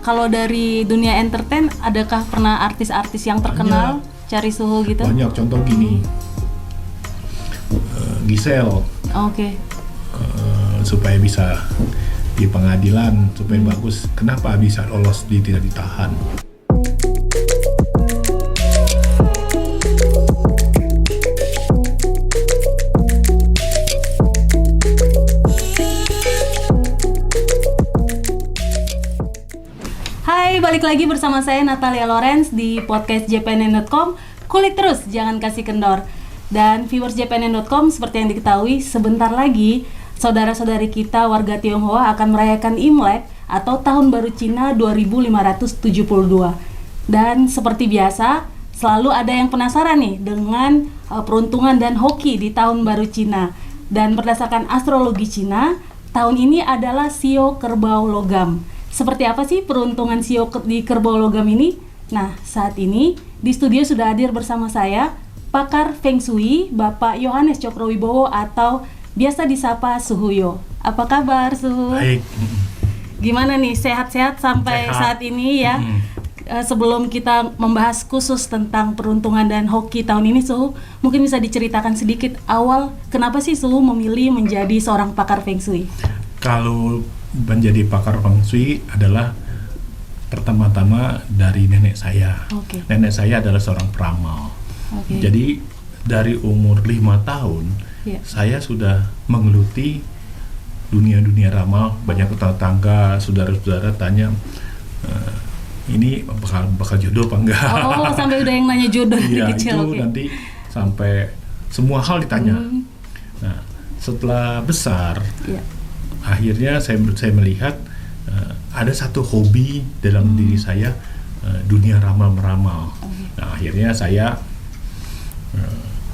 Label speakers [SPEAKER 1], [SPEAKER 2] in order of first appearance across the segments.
[SPEAKER 1] kalau dari dunia entertain, adakah pernah artis-artis yang terkenal cari suhu gitu?
[SPEAKER 2] Banyak, contoh gini, Giselle.
[SPEAKER 1] Oke.
[SPEAKER 2] Supaya bisa di pengadilan, supaya bagus. Kenapa bisa lolos tidak ditahan?
[SPEAKER 1] Hai, balik lagi bersama saya Natalia Lorenz di podcast jpnn.com. Kulik terus, jangan kasih kendor. Dan viewers jpnn.com, seperti yang diketahui, sebentar lagi saudara-saudari kita warga Tionghoa akan merayakan Imlek atau Tahun Baru Cina 2572. Dan seperti biasa, selalu ada yang penasaran nih dengan peruntungan dan hoki di Tahun Baru Cina. Dan berdasarkan astrologi Cina, tahun ini adalah Shio Kerbau Logam. Seperti apa sih peruntungan Shio di Kerbau Logam ini? Nah, saat ini di studio sudah hadir bersama saya pakar Feng Shui, Bapak Yohanes Cokrowibowo atau biasa disapa Suhuyo. Apa kabar, Suhu?
[SPEAKER 2] Baik.
[SPEAKER 1] Gimana nih, sehat-sehat sampai saat ini ya? Sebelum kita membahas khusus tentang peruntungan dan hoki tahun ini, Suhu, mungkin bisa diceritakan sedikit awal kenapa sih Suhu memilih menjadi seorang pakar Feng Shui?
[SPEAKER 2] Kalau menjadi pakar Feng Shui adalah pertama-tama dari nenek saya.
[SPEAKER 1] Okay.
[SPEAKER 2] Nenek saya adalah seorang peramal.
[SPEAKER 1] Okay.
[SPEAKER 2] Jadi dari umur 5 tahun saya sudah menggeluti dunia-dunia ramal. Banyak tetangga, saudara-saudara tanya, ini bakal jodoh apa enggak?
[SPEAKER 1] Oh, sampai udah yang nanya jodoh dari kecil.
[SPEAKER 2] Itu nanti sampai semua hal ditanya. Nah, setelah besar, akhirnya saya melihat ada satu hobi dalam diri saya, dunia ramal-meramal. Nah, akhirnya saya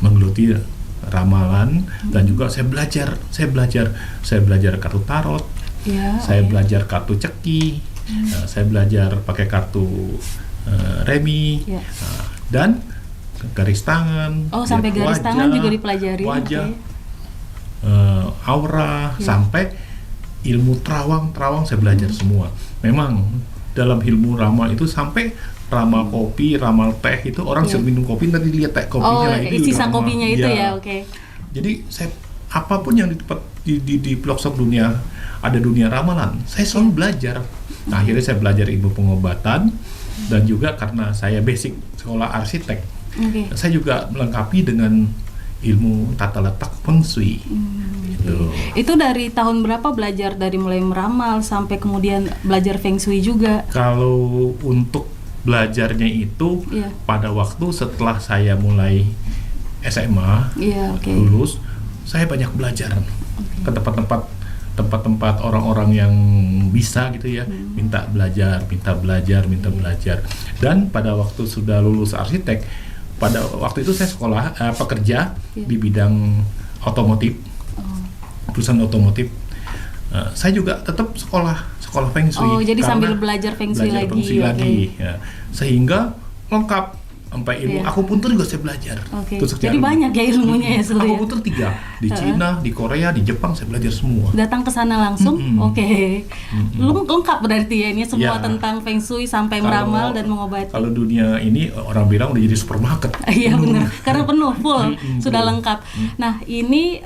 [SPEAKER 2] menggeluti ramalan dan juga saya belajar kartu tarot, saya belajar kartu ceki, saya belajar pakai kartu remi, dan garis tangan.
[SPEAKER 1] Sampai garis tangan juga dipelajari.
[SPEAKER 2] Wajah, aura, sampai ilmu terawang saya belajar semua. Memang dalam ilmu ramal itu sampai ramal kopi, ramal teh itu orang sering minum kopi nanti lihat teh kopinya itu
[SPEAKER 1] sisa
[SPEAKER 2] ramal.
[SPEAKER 1] Kopinya itu oke.
[SPEAKER 2] Jadi saya apapun yang di pelosok dunia ada dunia ramalan, saya selalu belajar. Nah, akhirnya saya belajar ilmu pengobatan dan juga karena saya basic sekolah arsitek, saya juga melengkapi dengan ilmu tata letak Feng Shui.
[SPEAKER 1] Itu dari tahun berapa belajar, dari mulai meramal sampai kemudian belajar Feng Shui juga?
[SPEAKER 2] Kalau untuk belajarnya itu pada waktu setelah saya mulai SMA, lulus, saya banyak belajar ke tempat-tempat orang-orang yang bisa gitu ya, minta belajar. Dan pada waktu sudah lulus arsitek, pada waktu itu saya pekerja di bidang otomotif, perusahaan otomotif. Saya juga tetap sekolah Feng Shui.
[SPEAKER 1] Jadi sambil belajar Feng Shui lagi.
[SPEAKER 2] Ya. Sehingga lengkap sampai ilmu akupuntur juga saya belajar.
[SPEAKER 1] Jadi banyak ya ilmunya ya sebenarnya.
[SPEAKER 2] Akupuntur 3 di Cina, di Korea, di Jepang saya belajar semua.
[SPEAKER 1] Datang ke sana langsung. Lengkap berarti ya ini semua tentang Feng Shui sampai meramal dan mengobati.
[SPEAKER 2] Kalau dunia ini orang bilang udah jadi supermarket.
[SPEAKER 1] Iya benar. Karena penuh full sudah lengkap. Nah, ini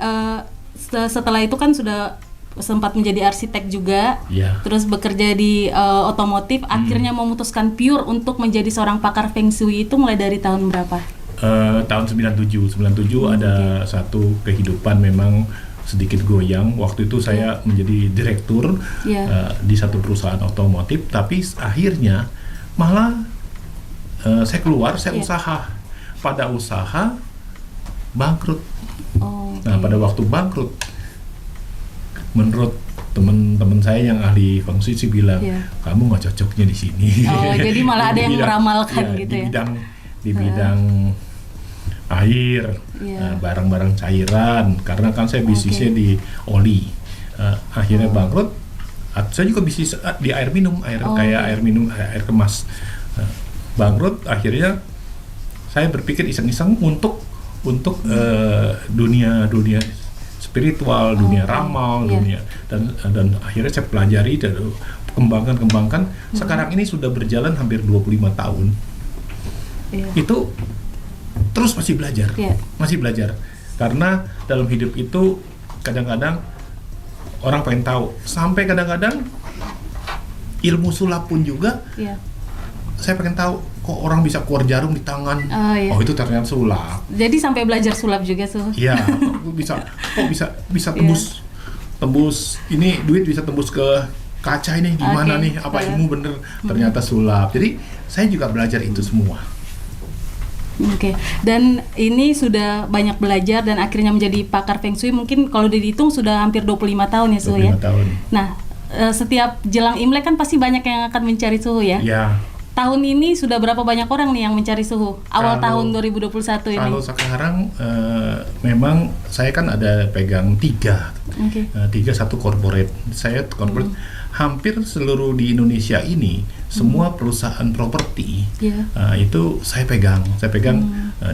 [SPEAKER 1] setelah itu kan sudah sempat menjadi arsitek juga, terus bekerja di otomotif, akhirnya memutuskan pure untuk menjadi seorang pakar Feng Shui itu mulai dari tahun berapa?
[SPEAKER 2] Tahun 97 ada satu kehidupan memang sedikit goyang. Waktu itu saya menjadi direktur di satu perusahaan otomotif, tapi akhirnya malah saya keluar, saya usaha. Pada usaha bangkrut. Nah, pada waktu bangkrut, menurut teman-teman saya yang ahli Feng Shui sih bilang, kamu nggak cocoknya di sini.
[SPEAKER 1] Jadi malah ada yang meramalkan gitu ya.
[SPEAKER 2] Di bidang air, barang-barang cairan, karena kan saya bisnisnya di oli. Akhirnya bangkrut. Saya juga bisnis di air minum, kayak air kemas. Bangkrut, akhirnya saya berpikir iseng-iseng untuk dunia spiritual, dunia ramal, dunia dan akhirnya saya pelajari kembangkan. Sekarang ini sudah berjalan hampir 25 tahun. Itu terus masih belajar. Masih belajar. Karena dalam hidup itu kadang-kadang orang pengen tahu. Sampai kadang-kadang ilmu sulap pun juga. Saya pengen tahu kok orang bisa keluar jarum di tangan. Oh itu ternyata sulap.
[SPEAKER 1] Jadi sampai belajar sulap juga tuh.
[SPEAKER 2] Iya, bisa tembus ini duit bisa tembus ke kaca ini gimana nih, apa ilmu bener ternyata sulap. Jadi saya juga belajar itu semua.
[SPEAKER 1] Dan ini sudah banyak belajar dan akhirnya menjadi pakar Feng Shui, mungkin kalau dihitung sudah hampir 25 tahun ya Suhu ya?
[SPEAKER 2] 25 tahun.
[SPEAKER 1] Nah, setiap jelang Imlek kan pasti banyak yang akan mencari Suhu ya?
[SPEAKER 2] Iya.
[SPEAKER 1] Tahun ini sudah berapa banyak orang nih yang mencari Suhu? Awal tahun 2021 ini?
[SPEAKER 2] Kalau sekarang memang saya kan ada pegang 3, satu corporate. Saya corporate hampir seluruh di Indonesia ini semua perusahaan properti itu saya pegang.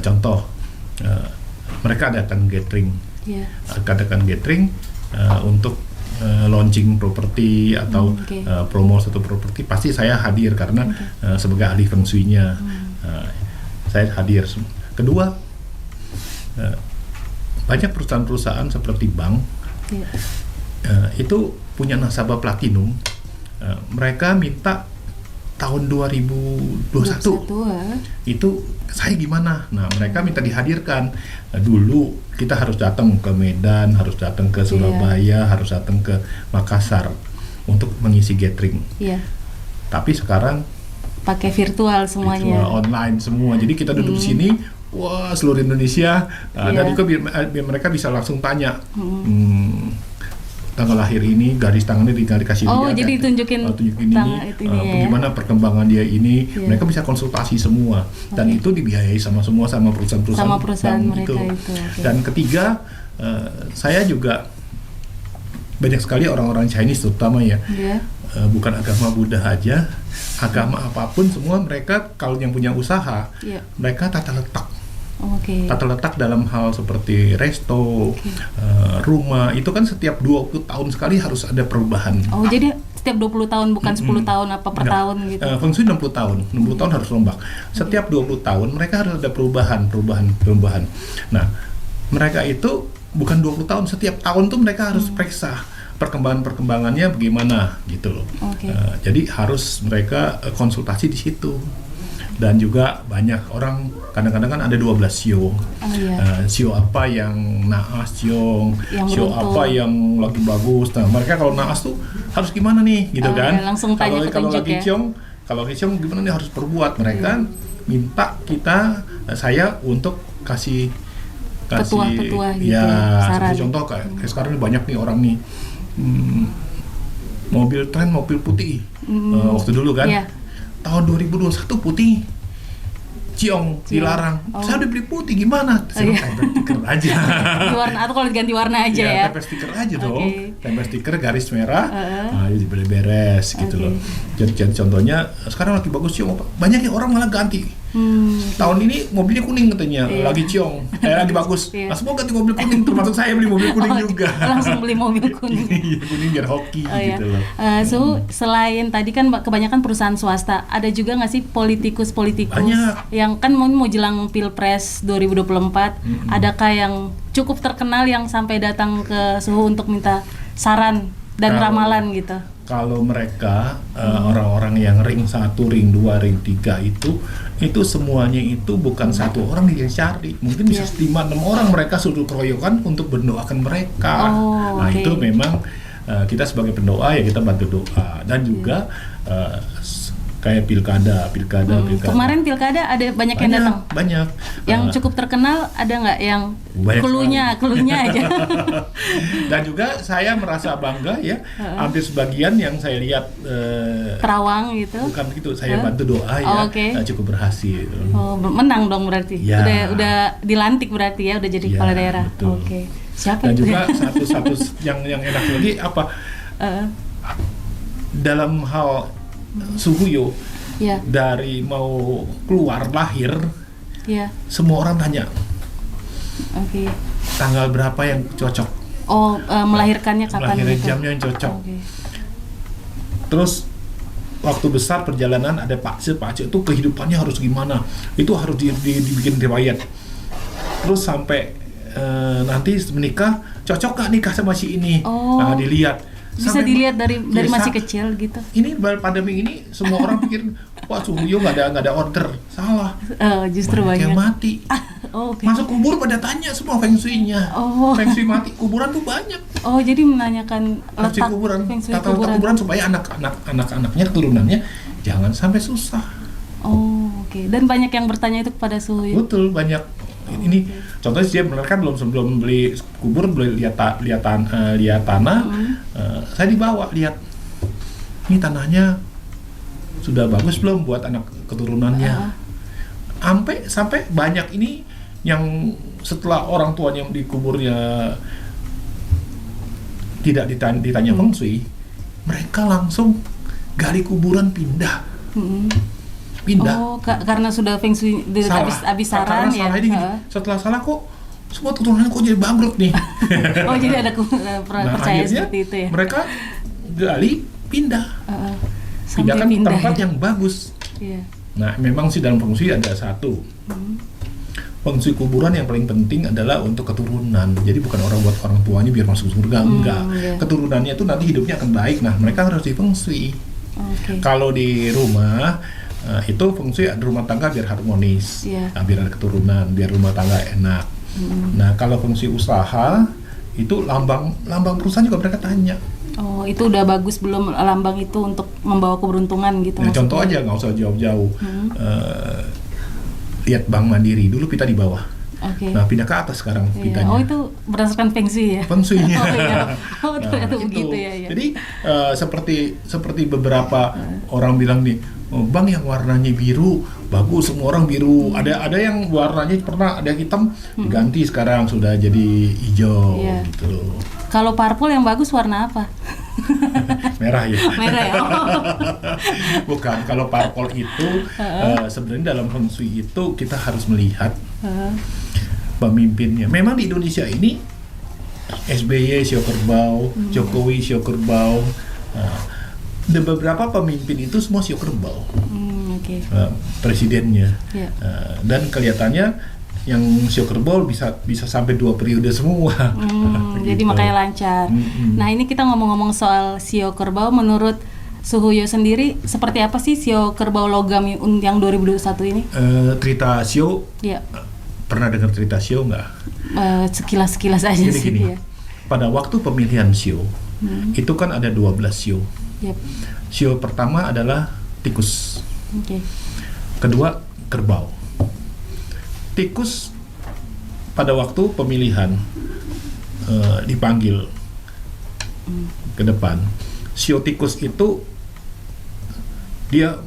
[SPEAKER 2] Contoh mereka adakan gathering, untuk launching properti atau promo satu properti, pasti saya hadir karena sebagai ahli Feng Shui-nya saya hadir. Kedua, banyak perusahaan-perusahaan seperti bank itu punya nasabah platinum, mereka minta tahun 2021 itu saya gimana? Nah mereka minta dihadirkan. Dulu kita harus datang ke Medan, harus datang ke Surabaya, harus datang ke Makassar untuk mengisi gathering. Tapi sekarang
[SPEAKER 1] pakai virtual semuanya.
[SPEAKER 2] Virtual, online semua. Jadi kita duduk di sini, wah seluruh Indonesia, dan juga biar mereka bisa langsung tanya. Tanggal lahir ini, garis tangannya dikasih dia.
[SPEAKER 1] Jadi tunjukin
[SPEAKER 2] ini, bagaimana perkembangan dia ini. Mereka bisa konsultasi semua, dan itu dibiayai sama perusahaan-perusahaan
[SPEAKER 1] mereka itu.
[SPEAKER 2] Dan ketiga, saya juga banyak sekali orang-orang Chinese terutama bukan agama Buddha aja, agama apapun semua mereka kalau yang punya usaha, mereka tata letak. Tata letak dalam hal seperti resto, rumah, itu kan setiap 20 tahun sekali harus ada perubahan.
[SPEAKER 1] Jadi setiap 20 tahun bukan 10 tahun apa per tahun gitu?
[SPEAKER 2] Feng Shui 60 tahun harus rombak. Setiap 20 tahun mereka harus ada perubahan. Nah, mereka itu bukan 20 tahun, setiap tahun tuh mereka harus periksa perkembangannya bagaimana gitu loh. Jadi harus mereka konsultasi di situ. Dan juga banyak orang kadang-kadang kan ada 12 sio. Sio apa yang naas, sio apa yang lagi bagus. Nah, mereka kalau naas tuh harus gimana nih gitu kan?
[SPEAKER 1] Langsung tanya
[SPEAKER 2] kalau lagi ciong gimana nih harus perbuat. Mereka minta saya untuk kasih
[SPEAKER 1] petua gitu.
[SPEAKER 2] Seperti contoh kayak sekarang ini banyak nih orang nih mobil putih. Waktu dulu kan. Tahun 2021 putih, ciong dilarang. Saya udah beli putih gimana? Saya tempel stiker aja.
[SPEAKER 1] Warna atau kalau diganti warna aja ya?
[SPEAKER 2] Tempel stiker aja dong. Tempel stiker garis merah, jadi beres gitu loh. Jadi contohnya sekarang lagi bagus ciong, banyak yang orang malah ganti. Tahun ini mobilnya kuning katanya, lagi ciong, lagi bagus. Semua ganti mobil kuning, termasuk saya beli mobil kuning juga.
[SPEAKER 1] Langsung beli mobil kuning.
[SPEAKER 2] Kuning biar hoki gitu loh.
[SPEAKER 1] Selain tadi kan kebanyakan perusahaan swasta, ada juga nggak sih politikus
[SPEAKER 2] banyak.
[SPEAKER 1] Yang kan mau jelang Pilpres 2024, adakah yang cukup terkenal yang sampai datang ke Suhu untuk minta saran dan ramalan gitu?
[SPEAKER 2] Kalau mereka orang-orang yang ring 1, ring 2, ring 3 itu semuanya itu bukan satu orang yang cari, mungkin bisa 5-6 orang mereka sudah keroyokan untuk mendoakan mereka. Itu memang kita sebagai pendoa ya kita bantu doa, dan juga kayak pilkada.
[SPEAKER 1] Kemarin pilkada ada banyak yang datang.
[SPEAKER 2] Banyak.
[SPEAKER 1] Yang cukup terkenal ada nggak yang cluenya aja?
[SPEAKER 2] Dan juga saya merasa bangga ya, hampir sebagian yang saya lihat
[SPEAKER 1] terawang gitu.
[SPEAKER 2] Bukan gitu, saya bantu doa ya, cukup berhasil.
[SPEAKER 1] Menang dong berarti. Udah dilantik berarti ya, udah jadi kepala daerah.
[SPEAKER 2] Betul.
[SPEAKER 1] Siapa
[SPEAKER 2] dan
[SPEAKER 1] itu?
[SPEAKER 2] juga satu yang enak lagi apa? Dalam hal Suhuyo, dari mau keluar lahir, semua orang tanya, tanggal berapa yang cocok?
[SPEAKER 1] Melahirkannya kapan?
[SPEAKER 2] Melahirkan jamnya yang cocok. Terus waktu besar perjalanan ada pakcik itu kehidupannya harus gimana, itu harus dibikin riwayat. Terus sampai nanti menikah, cocok gak nikah sama si ini? Nah, dilihat.
[SPEAKER 1] Bisa sampai dilihat dari masih kecil gitu.
[SPEAKER 2] Ini pandemi ini semua orang pikir, wah Suhuyo nggak ada order. Salah.
[SPEAKER 1] Justru banyak
[SPEAKER 2] yang mati.
[SPEAKER 1] Okay.
[SPEAKER 2] Masuk kubur pada tanya semua feng shui-nya. Feng shui mati, kuburan tuh banyak.
[SPEAKER 1] Jadi menanyakan letak
[SPEAKER 2] kuburan, tata letak kuburan supaya anak-anaknya, keturunannya jangan sampai susah.
[SPEAKER 1] Oke. Dan banyak yang bertanya itu kepada Suhuyo.
[SPEAKER 2] Betul, banyak. Ini contohnya dia benar kan sebelum beli kubur, lihat tanah. Saya dibawa lihat, ini tanahnya sudah bagus belum buat anak keturunannya. Sampai banyak ini yang setelah orang tuanya di kuburnya tidak ditanya feng shui, mereka langsung gali kuburan pindah.
[SPEAKER 1] Karena sudah feng shui habis saran ya.
[SPEAKER 2] Setelah salah kok semua keturunannya kok jadi bangkrut nih.
[SPEAKER 1] Jadi ada percaya seperti itu ya.
[SPEAKER 2] Mereka gali pindah. Pindahkan tempat yang bagus. Nah, memang sih dalam feng shui ada satu. Feng shui kuburan yang paling penting adalah untuk keturunan. Jadi bukan buat orang tuanya biar masuk surga, enggak. Keturunannya itu nanti hidupnya akan baik. Nah, mereka harus di feng shui. Kalau di rumah itu feng shui ada rumah tangga biar harmonis, biar ada keturunan, biar rumah tangga enak. Nah, kalau feng shui usaha itu lambang perusahaan juga mereka tanya.
[SPEAKER 1] Itu udah bagus belum lambang itu untuk membawa keberuntungan gitu?
[SPEAKER 2] Nah, contoh aja, nggak usah jauh-jauh. Lihat Bank Mandiri dulu kita di bawah. Nah, pindah ke atas sekarang pintanya.
[SPEAKER 1] Itu berdasarkan feng shui ya?
[SPEAKER 2] Feng shui-nya.
[SPEAKER 1] Ternyata begitu ya.
[SPEAKER 2] Jadi seperti beberapa orang bilang nih, bank yang warnanya biru bagus, semua orang biru. Ada yang warnanya pernah ada hitam, diganti sekarang sudah jadi hijau gitu.
[SPEAKER 1] Kalau purple yang bagus warna apa?
[SPEAKER 2] Merah ya.
[SPEAKER 1] Merah ya.
[SPEAKER 2] Bukan, kalau purple itu sebenarnya dalam feng shui itu kita harus melihat pemimpinnya. Memang di Indonesia ini SBY Shio Kerbau, Jokowi Shio Kerbau. Dan beberapa pemimpin itu semua Shio Kerbau. Presidennya. Dan kelihatannya yang Shio Kerbau bisa sampai 2 periode semua.
[SPEAKER 1] Gitu. Jadi makanya lancar. Nah, ini kita ngomong-ngomong soal Shio Kerbau, menurut Suhuyo sendiri seperti apa sih Shio Kerbau logam yang 2021 ini?
[SPEAKER 2] Cerita Shio. Pernah dengar cerita Shio nggak?
[SPEAKER 1] Sekilas aja
[SPEAKER 2] jadi
[SPEAKER 1] sih.
[SPEAKER 2] Gini, pada waktu pemilihan Shio itu kan ada 12 Shio. Shio pertama adalah tikus. Kedua kerbau. Tikus pada waktu pemilihan dipanggil ke depan. Shio tikus itu dia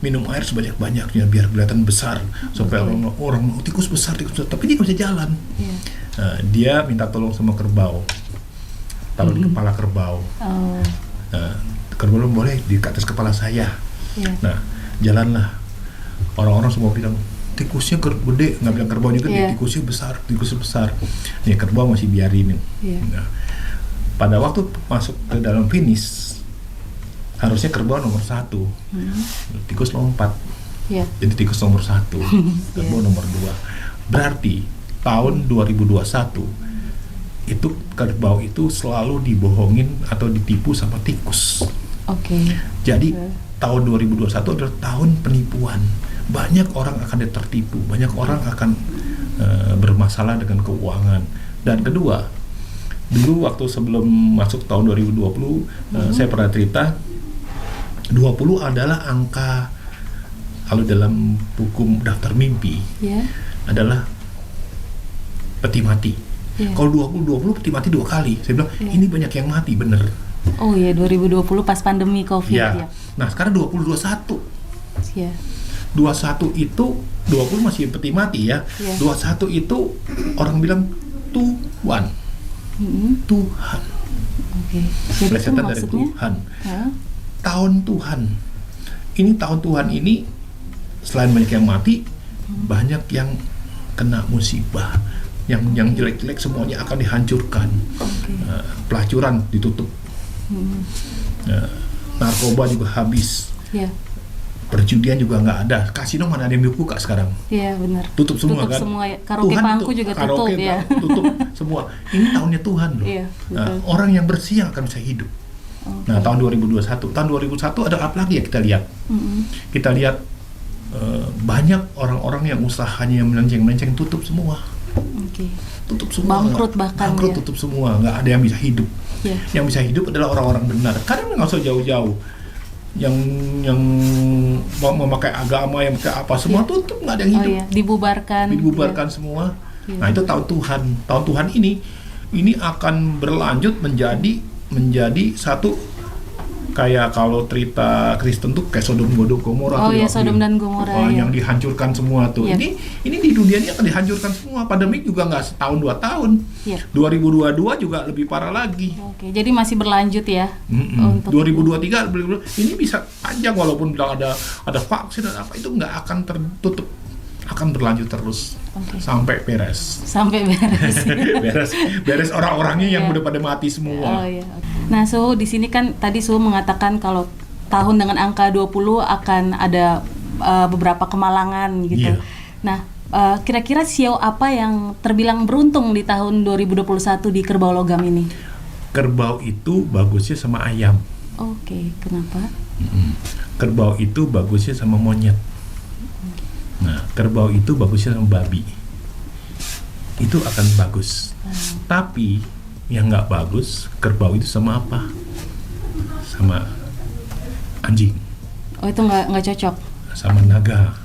[SPEAKER 2] minum air sebanyak-banyaknya biar kelihatan besar, supaya orang tikus besar, tapi dia nggak bisa jalan. Dia minta tolong sama kerbau, taruh di kepala kerbau. Kerbau boleh di atas kepala saya. Nah, jalanlah. Orang-orang semua bilang tikusnya gede, nggak bilang kerbaunya gede, tikusnya besar. Nih kerbau masih biarin. Nah, pada waktu masuk ke dalam finish harusnya kerbau nomor 1, tikus lompat. Jadi tikus nomor 1, kerbau nomor 2. Berarti tahun 2021 itu kerbau itu selalu dibohongin atau ditipu sama tikus. Jadi tahun 2021 adalah tahun penipuan. Banyak orang akan tertipu, banyak orang akan bermasalah dengan keuangan. Dan kedua, dulu waktu sebelum masuk tahun 2020, saya pernah cerita 20 adalah angka, kalau dalam buku daftar mimpi adalah peti mati. Kalau 20 peti mati 2 kali. Saya bilang ini banyak yang mati, bener.
[SPEAKER 1] 2020 pas pandemi COVID ya.
[SPEAKER 2] Nah, sekarang 2021. 21 itu 20 masih peti mati ya. 21 itu orang bilang Tuhan. Tuhan.
[SPEAKER 1] Jadi
[SPEAKER 2] plesetan dari Tuhan. Tahun Tuhan. Ini tahun Tuhan ini selain banyak yang mati, banyak yang kena musibah. Yang jelek-jelek semuanya akan dihancurkan. Pelacuran ditutup. narkoba juga habis, perjudian juga nggak ada, kasino mana ada yang buka sekarang?
[SPEAKER 1] Iya benar.
[SPEAKER 2] Tutup semua
[SPEAKER 1] tutup
[SPEAKER 2] kan?
[SPEAKER 1] Semua, ya. Karaoke Pangku juga tutup ya.
[SPEAKER 2] Tutup semua. Ini tahunnya Tuhan loh.
[SPEAKER 1] Iya,
[SPEAKER 2] orang yang bersih yang akan bisa hidup. Nah tahun 2021, tahun 2001 ada apa lagi ya kita lihat? Kita lihat banyak orang-orang yang usahanya melenceng-melenceng tutup semua. Tutup semua.
[SPEAKER 1] Bangkrut bahkan.
[SPEAKER 2] Bangkrut, tutup semua. Nggak ada yang bisa hidup. Yang bisa hidup adalah orang-orang benar. Kadang nggak usah jauh-jauh. Yang memakai agama, yang pakai apa, semua tutup, nggak ada yang hidup. Dibubarkan semua. Nah itu tahun Tuhan. Tahun Tuhan ini akan berlanjut menjadi satu, kayak kalau cerita Kristen tuh kayak Sodom Gomora.
[SPEAKER 1] Sodom dan Gomora.
[SPEAKER 2] Yang dihancurkan semua tuh. Ini di dunia ini akan dihancurkan semua. Pandemi juga nggak setahun 2 tahun. 2022 juga lebih parah lagi.
[SPEAKER 1] Jadi masih berlanjut ya.
[SPEAKER 2] Untuk 2023 ini bisa panjang, walaupun bilang ada vaksin dan apa, itu nggak akan tertutup, akan berlanjut terus sampai beres. beres orang-orangnya yang udah pada mati semua.
[SPEAKER 1] Nah, so di sini kan tadi mengatakan kalau tahun dengan angka 20 akan ada beberapa kemalangan gitu. Nah, kira-kira sio apa yang terbilang beruntung di tahun 2021 di kerbau logam ini?
[SPEAKER 2] Kerbau itu bagusnya sama ayam.
[SPEAKER 1] Kenapa?
[SPEAKER 2] Kerbau itu bagusnya sama monyet. Nah, kerbau itu bagusnya sama babi. Itu akan bagus. Tapi yang nggak bagus, kerbau itu sama apa? Sama anjing.
[SPEAKER 1] Itu nggak cocok.
[SPEAKER 2] Sama naga,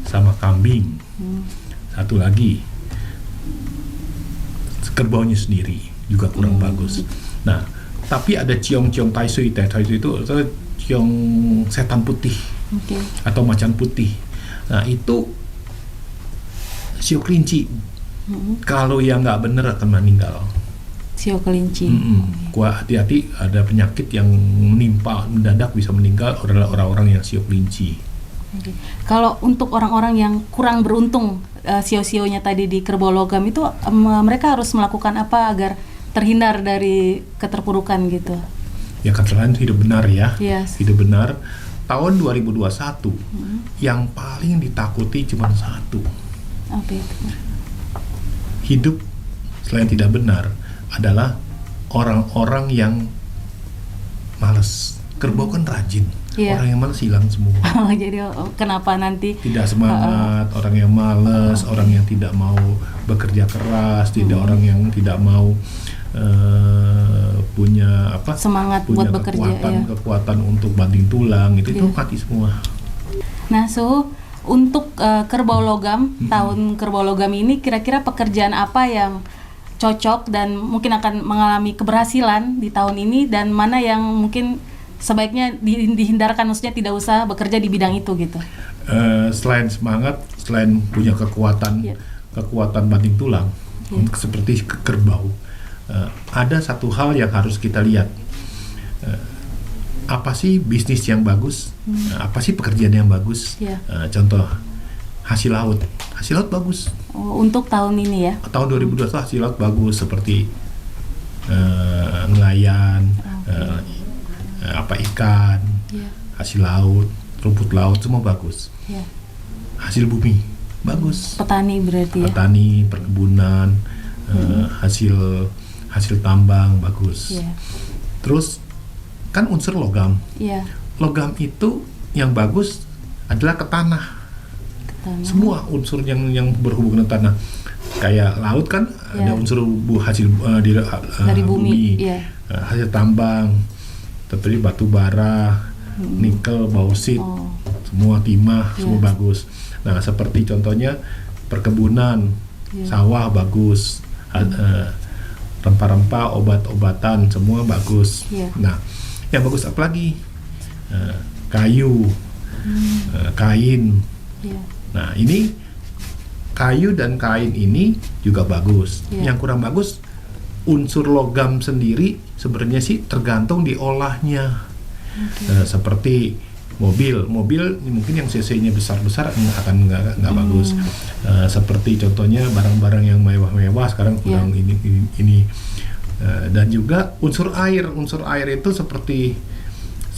[SPEAKER 2] sama kambing. Satu lagi, kerbaunya sendiri juga kurang bagus. Nah, tapi ada ciong-ciong taisui. Taisui itu ciong setan putih atau macan putih. Nah itu sio kelinci. Kalau yang nggak bener akan meninggal.
[SPEAKER 1] Sio kelinci.
[SPEAKER 2] Hati-hati, ada penyakit yang menimpa mendadak bisa meninggal adalah orang-orang yang sio kelinci.
[SPEAKER 1] Kalau untuk orang-orang yang kurang beruntung, sio-sionya tadi di kerbau logam itu, mereka harus melakukan apa agar terhindar dari keterpurukan gitu?
[SPEAKER 2] Ya kan, selain hidup benar ya. Hidup benar. Tahun 2021 yang paling ditakuti cuma satu.
[SPEAKER 1] Apa itu?
[SPEAKER 2] Hidup selain tidak benar adalah orang-orang yang malas. Kerbau kan rajin. Orang yang malas hilang semua.
[SPEAKER 1] Jadi kenapa nanti
[SPEAKER 2] tidak semangat, orang yang malas, orang yang tidak mau bekerja keras, orang yang tidak mau punya
[SPEAKER 1] semangat buat bekerja,
[SPEAKER 2] kekuatan untuk banting tulang, itu mati semua.
[SPEAKER 1] Nah, untuk kerbau logam, tahun kerbau logam ini kira-kira pekerjaan apa yang cocok dan mungkin akan mengalami keberhasilan di tahun ini, dan mana yang mungkin sebaiknya dihindarkan, maksudnya tidak usah bekerja di bidang itu gitu?
[SPEAKER 2] Selain semangat, selain punya kekuatan banting tulang, seperti kerbau, ada satu hal yang harus kita lihat. Apa sih bisnis yang bagus? Apa sih pekerjaan yang bagus? Contoh, hasil laut bagus.
[SPEAKER 1] Untuk tahun ini ya?
[SPEAKER 2] Tahun 2021 hasil laut bagus, seperti nelayan, ikan, hasil laut, rumput laut, semua bagus. Hasil bumi bagus.
[SPEAKER 1] Petani berarti ya?
[SPEAKER 2] Petani, perkebunan, hasil tambang bagus. Terus kan unsur logam. Logam itu yang bagus adalah ke tanah. Semua unsur yang berhubungan dengan tanah. Kayak laut kan ada unsur hasil dari bumi. Hasil tambang, seperti batu bara, nikel, bauksit, semua timah, semua bagus. Nah, seperti contohnya perkebunan, sawah bagus, rempah-rempah, obat-obatan, semua bagus. Nah, yang bagus apa lagi? Kayu, kain. Nah, ini kayu dan kain ini juga bagus. Yang kurang bagus, unsur logam sendiri sebenarnya sih tergantung diolahnya. Seperti mobil mungkin yang cc-nya besar-besar nggak bagus. Seperti contohnya barang-barang yang mewah-mewah sekarang kurang ini. Dan juga unsur air itu seperti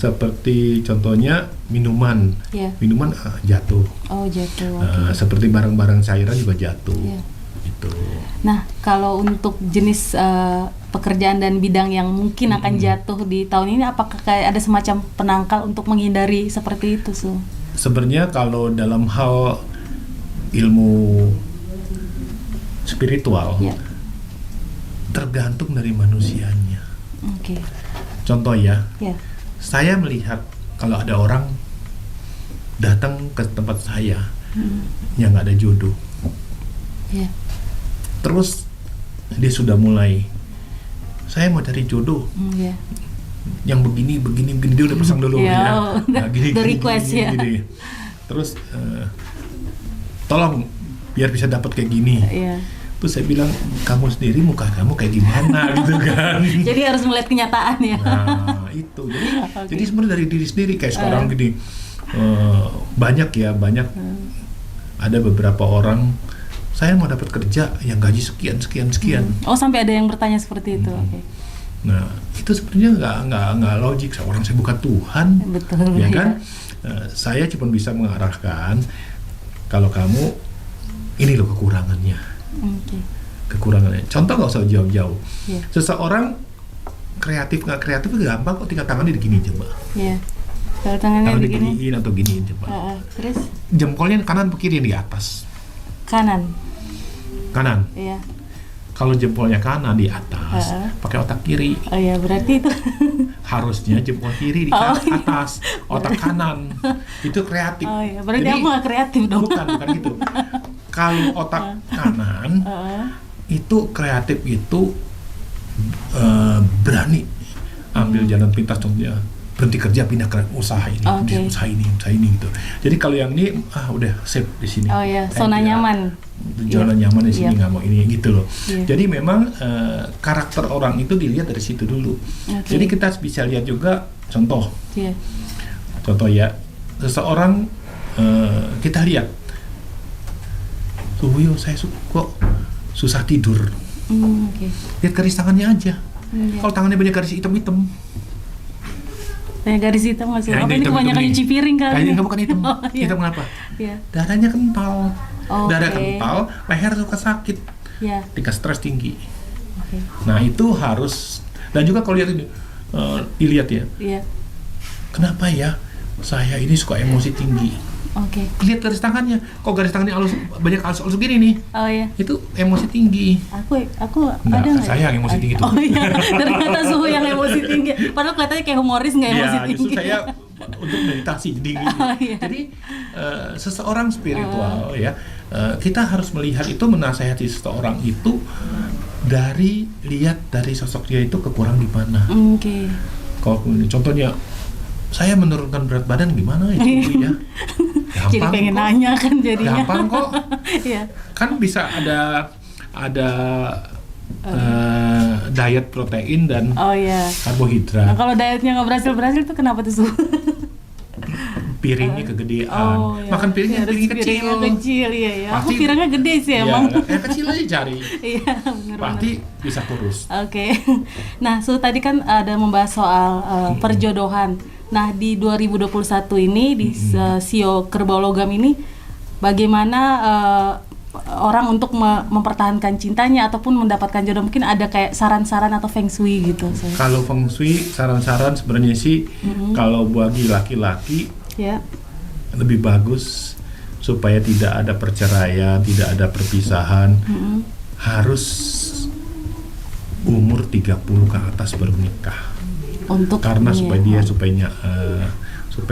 [SPEAKER 2] seperti contohnya minuman, minuman jatuh.
[SPEAKER 1] Oh jatuh. Okay.
[SPEAKER 2] Seperti barang-barang cairan juga jatuh. Itu.
[SPEAKER 1] Nah kalau untuk jenis pekerjaan dan bidang yang mungkin akan jatuh di tahun ini, apakah kayak ada semacam penangkal untuk menghindari seperti itu, Su?
[SPEAKER 2] Sebenarnya kalau dalam hal ilmu spiritual, tergantung dari manusianya.
[SPEAKER 1] Okay.
[SPEAKER 2] Contoh saya melihat kalau ada orang datang ke tempat saya yang nggak ada jodoh, terus dia sudah mulai, saya mau cari jodoh, yang begini dia udah pasang dulu,
[SPEAKER 1] gini, request gini.
[SPEAKER 2] Terus tolong biar bisa dapat kayak gini. Terus saya bilang, kamu sendiri muka kamu kayak gimana gitu kan.
[SPEAKER 1] Jadi harus melihat kenyataan ya.
[SPEAKER 2] Nah itu, jadi sebenarnya dari diri sendiri kayak sekarang gini, banyak ada beberapa orang, saya mau dapat kerja yang gaji sekian.
[SPEAKER 1] Oh sampai ada yang bertanya seperti itu. Okay.
[SPEAKER 2] Nah itu sebenarnya nggak logik. Orang saya bukan Tuhan,
[SPEAKER 1] betul,
[SPEAKER 2] ya kan? Saya cuma bisa mengarahkan, kalau kamu ini loh kekurangannya. Kekurangannya. Contoh nggak usah jauh-jauh. Seseorang kreatif nggak kreatif gampang kok, tinggal tangannya digini coba.
[SPEAKER 1] Kalau tangannya
[SPEAKER 2] diginiin atau giniin coba.
[SPEAKER 1] Terus
[SPEAKER 2] jempolnya kanan atau kiri di atas?
[SPEAKER 1] Kanan. Iya.
[SPEAKER 2] Kalau jempolnya kanan di atas, pakai otak kiri.
[SPEAKER 1] Oh iya, berarti itu
[SPEAKER 2] harusnya jempol kiri di atas, otak kanan. Itu kreatif.
[SPEAKER 1] Oh iya, berarti aku nggak kreatif dong.
[SPEAKER 2] Bukan gitu. Kalau otak kanan itu kreatif, itu berani ambil jalan pintas, contohnya berhenti kerja pindah ke usaha ini, usaha ini gitu. Jadi kalau yang ini udah safe di sini.
[SPEAKER 1] Oh iya, zona nyaman.
[SPEAKER 2] Zona nyaman di sini, nggak mau ini gitu loh. Jadi memang karakter orang itu dilihat dari situ dulu. Jadi kita bisa lihat juga contoh. Contoh seseorang kita lihat, saya kok susah tidur. Lihat garis tangannya aja. Kalau tangannya banyak garis hitam-hitam.
[SPEAKER 1] Banyak garis hitam nggak sih? Apa ini kebanyakan nyuci piring kali?
[SPEAKER 2] Kayaknya bukan hitam. Hitam kenapa? Darahnya kental. Darah kental, leher suka sakit. Tingkat stres tinggi. Nah itu harus, dan juga kalau lihat ini, dilihat kenapa ya saya ini suka emosi tinggi? Lihat garis tangannya, kok garis tangannya banyak halus gini nih? Oh iya. Itu emosi tinggi.
[SPEAKER 1] Aku ada nggak?
[SPEAKER 2] Saya yang emosi tinggi tuh.
[SPEAKER 1] Oh iya, ternyata Suhu yang emosi tinggi. Padahal kelihatannya kayak humoris nggak emosi tinggi.
[SPEAKER 2] Justru saya untuk meditasi jadi gitu. Jadi seseorang spiritual kita harus melihat itu, menasehati seseorang itu dari lihat dari sosok dia itu kekurangan di mana. Kalau contohnya, saya menurunkan berat badan gimana itu ya? Gampang,
[SPEAKER 1] jadi pengen nanya kan jadinya.
[SPEAKER 2] Gampang kok. Kan bisa ada diet protein dan karbohidrat.
[SPEAKER 1] Nah, kalau dietnya nggak berhasil tuh kenapa tuh?
[SPEAKER 2] Piringnya kegedean. Makan piringnya
[SPEAKER 1] kecil. Iya. Aku piringnya gede sih emang.
[SPEAKER 2] Kecil aja cari. Pasti bisa kurus.
[SPEAKER 1] Nah, tadi kan ada membahas soal perjodohan. Nah, di 2021 ini di Sio Kerbau Logam ini bagaimana orang untuk mempertahankan cintanya ataupun mendapatkan jodoh? Mungkin ada kayak saran-saran atau feng shui gitu.
[SPEAKER 2] Kalau feng shui, saran-saran sebenarnya sih kalau bagi laki-laki lebih bagus supaya tidak ada perceraian, tidak ada perpisahan, harus umur 30 ke atas baru menikah. Karena supaya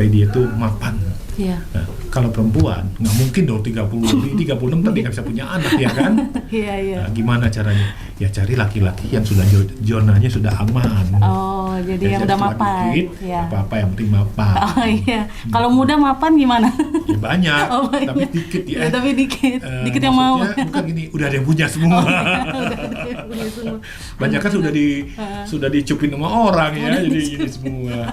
[SPEAKER 2] dia tuh mapan. Nah, kalau perempuan nggak mungkin dong 36 tadi nggak bisa punya anak ya kan? Nah, gimana caranya? Ya cari laki-laki yang sudah zonanya sudah aman.
[SPEAKER 1] Jadi yang udah mapan.
[SPEAKER 2] Apa yang penting mapan.
[SPEAKER 1] Kalau muda mapan gimana?
[SPEAKER 2] Ya banyak, tapi dikit ya.
[SPEAKER 1] Tapi dikit yang mau.
[SPEAKER 2] Bukan gini, udah ada yang punya semua. Banyak kan sudah dicupin sama orang ya, jadi gini semua.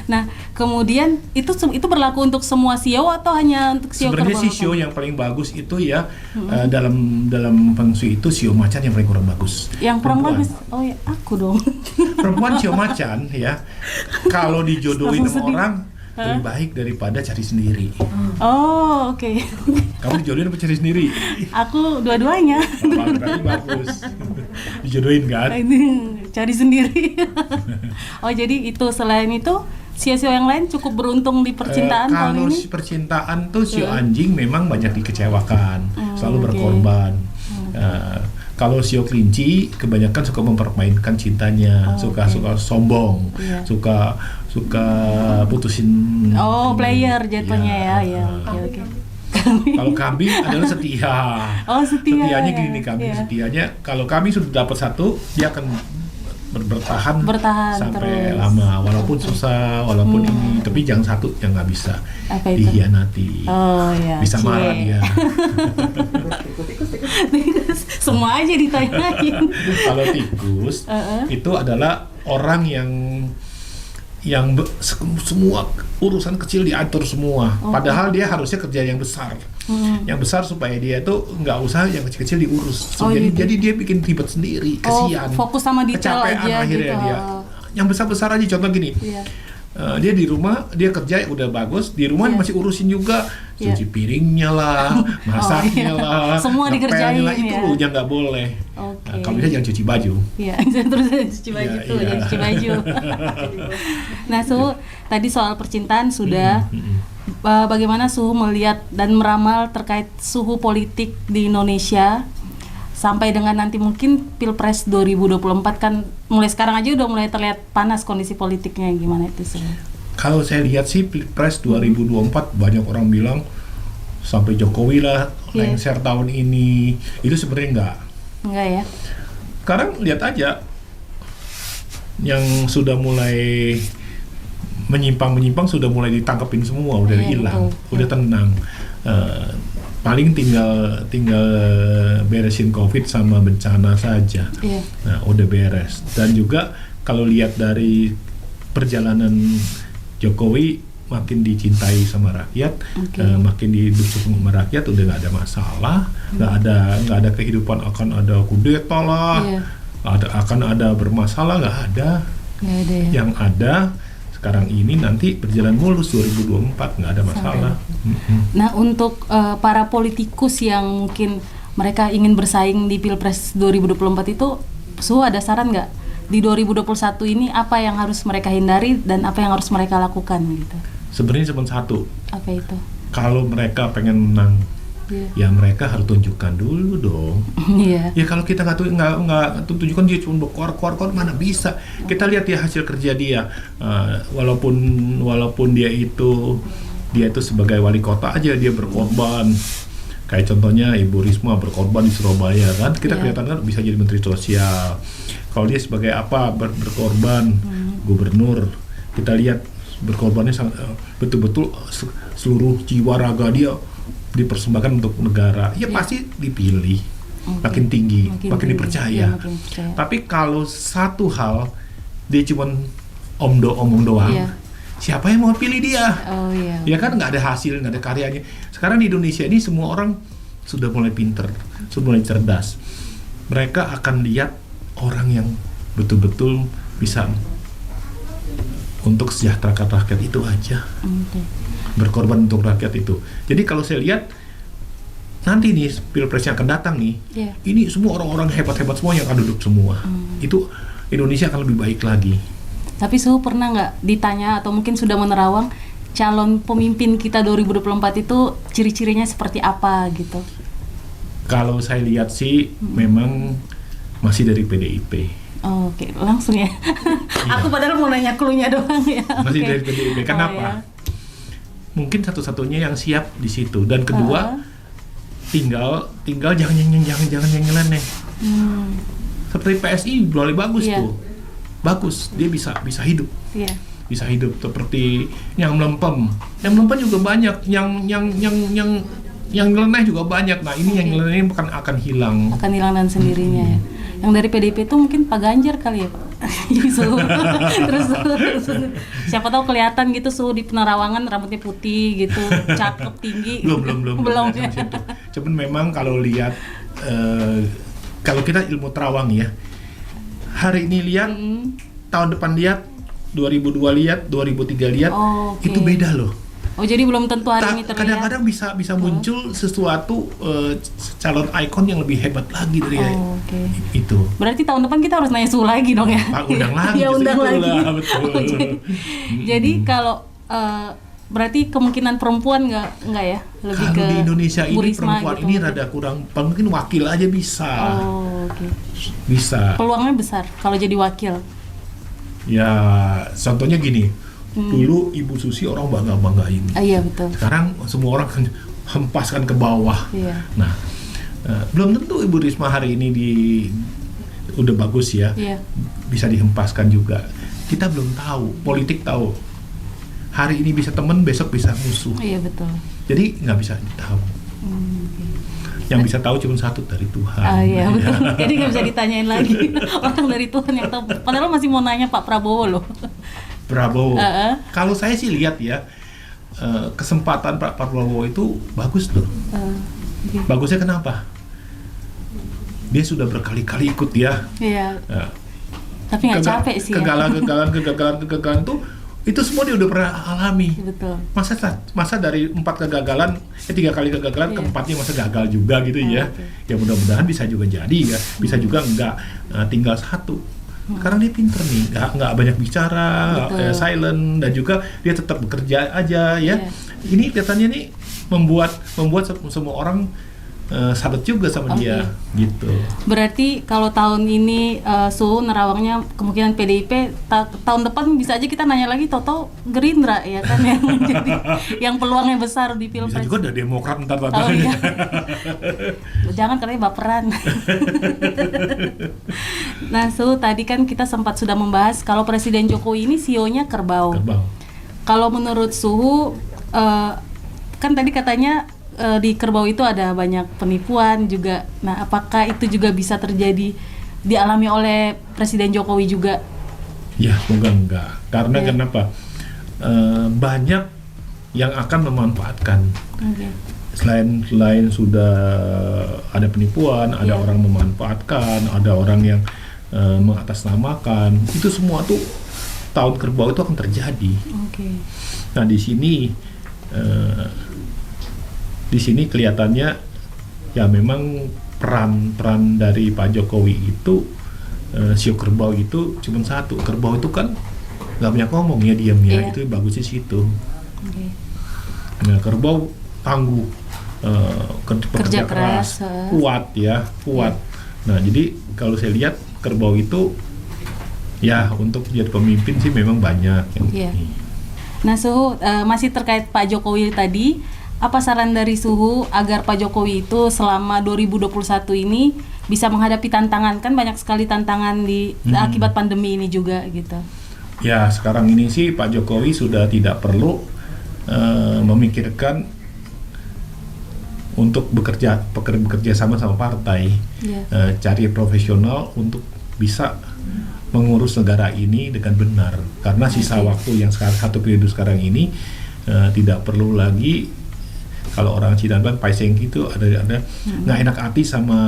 [SPEAKER 1] Nah, kemudian itu berlaku untuk semua CEO atau hanya untuk CEO
[SPEAKER 2] sebenarnya
[SPEAKER 1] kerbau?
[SPEAKER 2] si CEO yang paling bagus itu ya dalam feng shui itu CEO macan yang paling kurang bagus.
[SPEAKER 1] Yang kurang bagus? Oh ya, aku dong.
[SPEAKER 2] Perempuan CEO macan ya, kalau dijodohin
[SPEAKER 1] Langsung
[SPEAKER 2] sama
[SPEAKER 1] sedih.
[SPEAKER 2] orang lebih baik daripada cari sendiri.
[SPEAKER 1] Oh, oke.
[SPEAKER 2] Kamu dijodohin apa cari sendiri?
[SPEAKER 1] Aku dua-duanya.
[SPEAKER 2] Berarti bagus. Dijodohin kan?
[SPEAKER 1] Ini cari sendiri. Oh, jadi itu selain itu sio-sio yang lain cukup beruntung di percintaan tahun
[SPEAKER 2] Kalau
[SPEAKER 1] ini?
[SPEAKER 2] percintaan tuh sio anjing memang banyak dikecewakan, selalu berkorban. Kalau sio kelinci kebanyakan suka mempermainkan cintanya, suka sombong,
[SPEAKER 1] Iya.
[SPEAKER 2] suka putusin.
[SPEAKER 1] Player jatuhnya ya. Oke.
[SPEAKER 2] Kalau kambing adalah setia.
[SPEAKER 1] Oh, setia.
[SPEAKER 2] Setianya
[SPEAKER 1] ya.
[SPEAKER 2] gini nih kambing,
[SPEAKER 1] Iya.
[SPEAKER 2] setianya kalau kambing sudah dapat satu, dia akan bertahan sampai
[SPEAKER 1] terus.
[SPEAKER 2] lama, walaupun susah, walaupun ini, tapi jangan satu yang nggak bisa
[SPEAKER 1] Apa itu?
[SPEAKER 2] dihianati.
[SPEAKER 1] Oh ya.
[SPEAKER 2] Bisa marah dia.
[SPEAKER 1] Semua aja ditanyain.
[SPEAKER 2] Kalau tikus itu adalah orang yang semua urusan kecil diatur semua. Padahal dia harusnya kerja yang besar. Yang besar supaya dia itu nggak usah yang kecil-kecil diurus. Jadi dia bikin ribet sendiri, kesian.
[SPEAKER 1] Fokus sama detail
[SPEAKER 2] kecapean
[SPEAKER 1] aja
[SPEAKER 2] akhirnya
[SPEAKER 1] gitu.
[SPEAKER 2] dia. Yang besar-besar aja, contoh gini.
[SPEAKER 1] Iya.
[SPEAKER 2] Dia di rumah, dia kerja udah bagus, di rumah masih urusin juga cuci piringnya lah, masaknya lah,
[SPEAKER 1] semua dikerjain
[SPEAKER 2] lah, itu
[SPEAKER 1] ya.
[SPEAKER 2] yang nggak boleh.
[SPEAKER 1] Oke.
[SPEAKER 2] Kalau bisa jangan cuci baju.
[SPEAKER 1] Iya, terus cuci baju
[SPEAKER 2] Iya,
[SPEAKER 1] tuh,
[SPEAKER 2] iya.
[SPEAKER 1] jangan cuci baju. Nah, Suhu, tadi soal percintaan sudah. Bagaimana Suhu melihat dan meramal terkait suhu politik di Indonesia sampai dengan nanti mungkin Pilpres 2024 kan mulai sekarang aja udah mulai terlihat panas kondisi politiknya, gimana itu Suhu?
[SPEAKER 2] Kalau saya lihat sih Pilpres 2024 banyak orang bilang sampai Jokowi lah lengser tahun ini. Itu sebenarnya
[SPEAKER 1] Enggak ya?
[SPEAKER 2] Sekarang lihat aja yang sudah mulai menyimpang sudah mulai ditangkapin semua, udah hilang, udah tenang. Paling tinggal beresin COVID sama bencana saja.
[SPEAKER 1] Iya.
[SPEAKER 2] Nah, udah beres. Dan juga kalau lihat dari perjalanan Jokowi makin dicintai sama rakyat, makin didukung sama rakyat, udah nggak ada masalah, nggak ada kehidupan akan ada kudeta lah, akan ada bermasalah, nggak ada.
[SPEAKER 1] Ya.
[SPEAKER 2] Yang ada sekarang ini nanti berjalan mulus 2024, nggak ada masalah.
[SPEAKER 1] Nah, untuk para politikus yang mungkin mereka ingin bersaing di Pilpres 2024 itu, Suhu ada saran nggak? Di 2021 ini apa yang harus mereka hindari dan apa yang harus mereka lakukan gitu?
[SPEAKER 2] Sebenarnya cuma satu.
[SPEAKER 1] Apa itu?
[SPEAKER 2] Kalau mereka pengen menang, ya mereka harus tunjukkan dulu dong.
[SPEAKER 1] Iya.
[SPEAKER 2] Ya kalau kita nggak tunjukkan, dia cuma berkuar mana bisa. Kita lihat ya hasil kerja dia. Walaupun dia itu sebagai wali kota aja dia berkorban. Kayak contohnya Ibu Risma berkorban di Surabaya kan, kita kelihatan kan bisa jadi menteri sosial. Kalau dia sebagai apa berkorban, gubernur, kita lihat berkorbannya betul-betul seluruh jiwa raga dia dipersembahkan untuk negara. Ya pasti dipilih, makin tinggi, makin dipercaya.
[SPEAKER 1] Makin percaya.
[SPEAKER 2] Tapi kalau satu hal dia cuma omong doang, siapa yang mau pilih dia?
[SPEAKER 1] Oh iya.
[SPEAKER 2] Ya kan nggak ada hasil, nggak ada karyanya. Sekarang di Indonesia ini semua orang sudah mulai pinter, sudah mulai cerdas. Mereka akan lihat orang yang betul-betul bisa untuk sejahterakan rakyat itu aja. Berkorban untuk rakyat itu. Jadi kalau saya lihat nanti nih Pilpres yang akan datang nih, ini semua orang-orang hebat-hebat semua yang akan duduk semua. Itu Indonesia akan lebih baik lagi.
[SPEAKER 1] Tapi Suhu pernah nggak ditanya atau mungkin sudah menerawang calon pemimpin kita 2024 itu ciri-cirinya seperti apa gitu?
[SPEAKER 2] Kalau saya lihat sih memang masih dari PDIP.
[SPEAKER 1] Oh, oke, langsung ya. Aku padahal mau nanya clue-nya doang ya.
[SPEAKER 2] Masih dari PDIP. Kenapa? Mungkin satu-satunya yang siap di situ. Dan kedua, tinggal jangan yang nyeleneh. Seperti PSI boleh bagus tuh. Bagus, dia bisa hidup. Bisa hidup seperti yang melempem. Yang melempem juga banyak, yang nyeleneh juga banyak. Nah, ini yang nyeleneh akan hilang.
[SPEAKER 1] Akan hilang dengan sendirinya ya. Yang dari PDIP itu mungkin Pak Ganjar kali ya, Pak? Suhu. Terus siapa tahu kelihatan gitu suhu di penerawangan rambutnya putih gitu, cakep tinggi.
[SPEAKER 2] Belum. Cuman memang kalau lihat kalau kita ilmu terawang ya, hari ini lihat, tahun depan lihat, 2002 lihat, 2003 lihat, itu beda loh.
[SPEAKER 1] Oh, jadi belum tentu hari ini terlihat.
[SPEAKER 2] Kadang-kadang bisa muncul sesuatu calon ikon yang lebih hebat lagi dari itu.
[SPEAKER 1] Berarti tahun depan kita harus nanya suhu lagi dong ya?
[SPEAKER 2] Undang lagi.
[SPEAKER 1] Ya, undang lagi.
[SPEAKER 2] Betul.
[SPEAKER 1] Jadi kalau berarti kemungkinan perempuan nggak ya? Lebih
[SPEAKER 2] kalau
[SPEAKER 1] ke
[SPEAKER 2] di Indonesia ini
[SPEAKER 1] Risma
[SPEAKER 2] perempuan
[SPEAKER 1] gitu,
[SPEAKER 2] ini rada kurang, mungkin wakil aja bisa. Bisa.
[SPEAKER 1] Peluangnya besar kalau jadi wakil.
[SPEAKER 2] Ya, contohnya gini. Dulu Ibu Susi orang bangga-banggain.
[SPEAKER 1] Iya, betul.
[SPEAKER 2] Sekarang semua orang hempaskan ke bawah.
[SPEAKER 1] Iya.
[SPEAKER 2] Nah, belum tentu Ibu Risma hari ini udah bagus ya.
[SPEAKER 1] Iya.
[SPEAKER 2] Bisa dihempaskan juga. Kita belum tahu, politik tahu. Hari ini bisa teman, besok bisa musuh.
[SPEAKER 1] Iya, betul.
[SPEAKER 2] Jadi nggak bisa tahu. Yang bisa tahu cuma satu, dari Tuhan.
[SPEAKER 1] Iya, betul. Jadi nggak bisa ditanyain lagi. Orang dari Tuhan yang tahu. Padahal masih mau nanya Pak Prabowo loh.
[SPEAKER 2] Prabowo. Kalau saya sih lihat ya, kesempatan Pak Prabowo itu bagus loh. Bagusnya kenapa? Dia sudah berkali-kali ikut ya.
[SPEAKER 1] Iya. Tapi nggak capek sih.
[SPEAKER 2] Kegagalan itu semua dia udah pernah alami.
[SPEAKER 1] Betul.
[SPEAKER 2] Masa dari 4 kegagalan, 3 kali kegagalan, keempatnya masa gagal juga gitu ya. Ya mudah-mudahan bisa juga jadi ya. Bisa juga enggak, tinggal 1. Karena dia pinter nih, nggak banyak bicara, silent, dan juga dia tetap bekerja aja ya. Ini kelihatannya nih membuat semua orang salut juga sama dia gitu.
[SPEAKER 1] Berarti kalau tahun ini suhu nerawangnya kemungkinan PDIP, tahun depan bisa aja kita nanya lagi Toto Gerindra ya kan yang jadi yang peluangnya besar di Pilpres.
[SPEAKER 2] Bisa juga ada Demokrat ntar.
[SPEAKER 1] Iya. Jangan katanya baperan. Nah, Suhu, tadi kan kita sempat sudah membahas kalau Presiden Jokowi ini CEO-nya kerbau. Kalau menurut Suhu, kan tadi katanya di kerbau itu ada banyak penipuan juga. Nah, apakah itu juga bisa terjadi dialami oleh Presiden Jokowi juga?
[SPEAKER 2] Ya, semoga enggak. Karena kenapa? Banyak yang akan memanfaatkan. Selain sudah ada penipuan, ada orang memanfaatkan, ada orang yang mengatasnamakan, itu semua tuh tahun kerbau itu akan terjadi. Nah, di sini kelihatannya ya memang peran dari Pak Jokowi itu sio kerbau itu cuma satu. Kerbau itu kan nggak banyak ngomong ya, diam ya. Itu bagus di situ. Nah, kerbau tangguh, kerja keras, kuat. Nah, jadi kalau saya lihat kerbau itu ya untuk jadi pemimpin sih memang banyak yang ini.
[SPEAKER 1] Nah, Suhu, masih terkait Pak Jokowi tadi, apa saran dari Suhu agar Pak Jokowi itu selama 2021 ini bisa menghadapi tantangan? Kan banyak sekali tantangan akibat pandemi ini juga gitu.
[SPEAKER 2] Ya, sekarang ini sih Pak Jokowi sudah tidak perlu memikirkan untuk bekerja sama partai, cari profesional untuk bisa mengurus negara ini dengan benar. Karena sisa waktu yang satu periode sekarang ini tidak perlu lagi, kalau orang Cina bilang paiseng gitu, ada nggak enak hati sama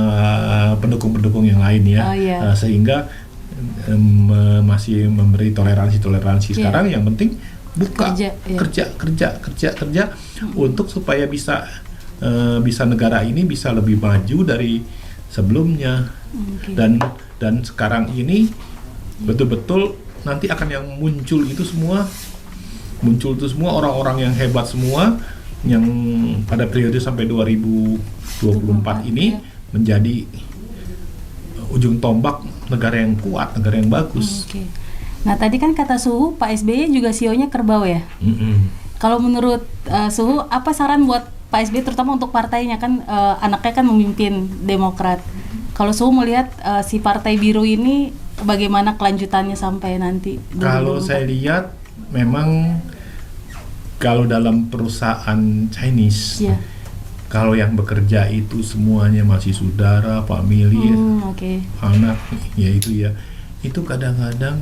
[SPEAKER 2] pendukung-pendukung yang lain ya, sehingga masih memberi toleransi. Sekarang yang penting buka kerja untuk supaya bisa negara ini bisa lebih maju dari sebelumnya. Dan sekarang ini betul-betul nanti akan yang muncul itu semua orang-orang yang hebat semua, yang pada periode sampai 2024 ini menjadi ujung tombak negara yang kuat, negara yang bagus.
[SPEAKER 1] Nah, tadi kan kata Suhu, Pak SBY juga CEO-nya kerbau ya. Kalau menurut Suhu, apa saran buat Pak SBY terutama untuk partainya, kan anaknya kan memimpin Demokrat. Kalau Suhu melihat si Partai Biru ini bagaimana kelanjutannya sampai nanti 2024?
[SPEAKER 2] Kalau saya lihat memang kalau dalam perusahaan Chinese, kalau yang bekerja itu semuanya masih saudara, family, anak, ya itu ya. itu kadang-kadang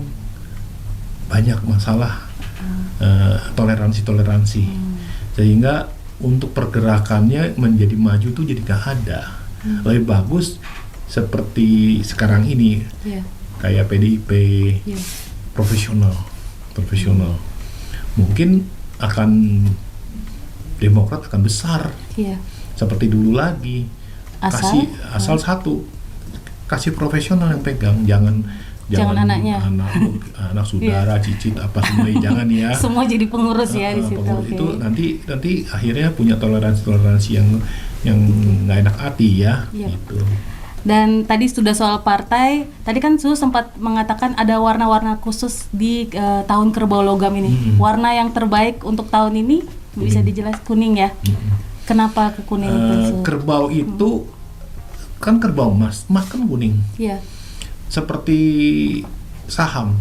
[SPEAKER 2] banyak masalah toleransi sehingga untuk pergerakannya menjadi maju tuh jadi nggak ada. Lebih bagus seperti sekarang ini kayak PDIP profesional mungkin akan Demokrat akan besar seperti dulu lagi. Asal satu kasih profesional yang pegang, jangan
[SPEAKER 1] anaknya,
[SPEAKER 2] anak saudara, cicit apa semua jangan ya.
[SPEAKER 1] Semua jadi pengurus ya di situ.
[SPEAKER 2] Itu nanti akhirnya punya toleransi yang nggak enak hati ya. Gitu.
[SPEAKER 1] Dan tadi sudah soal partai, tadi kan Su sempat mengatakan ada warna-warna khusus di tahun kerbau logam ini. Warna yang terbaik untuk tahun ini bisa dijelaskan kuning ya. Kenapa ke kuning itu?
[SPEAKER 2] Kerbau itu kan kerbau emas kan kuning.
[SPEAKER 1] Iya.
[SPEAKER 2] Seperti saham,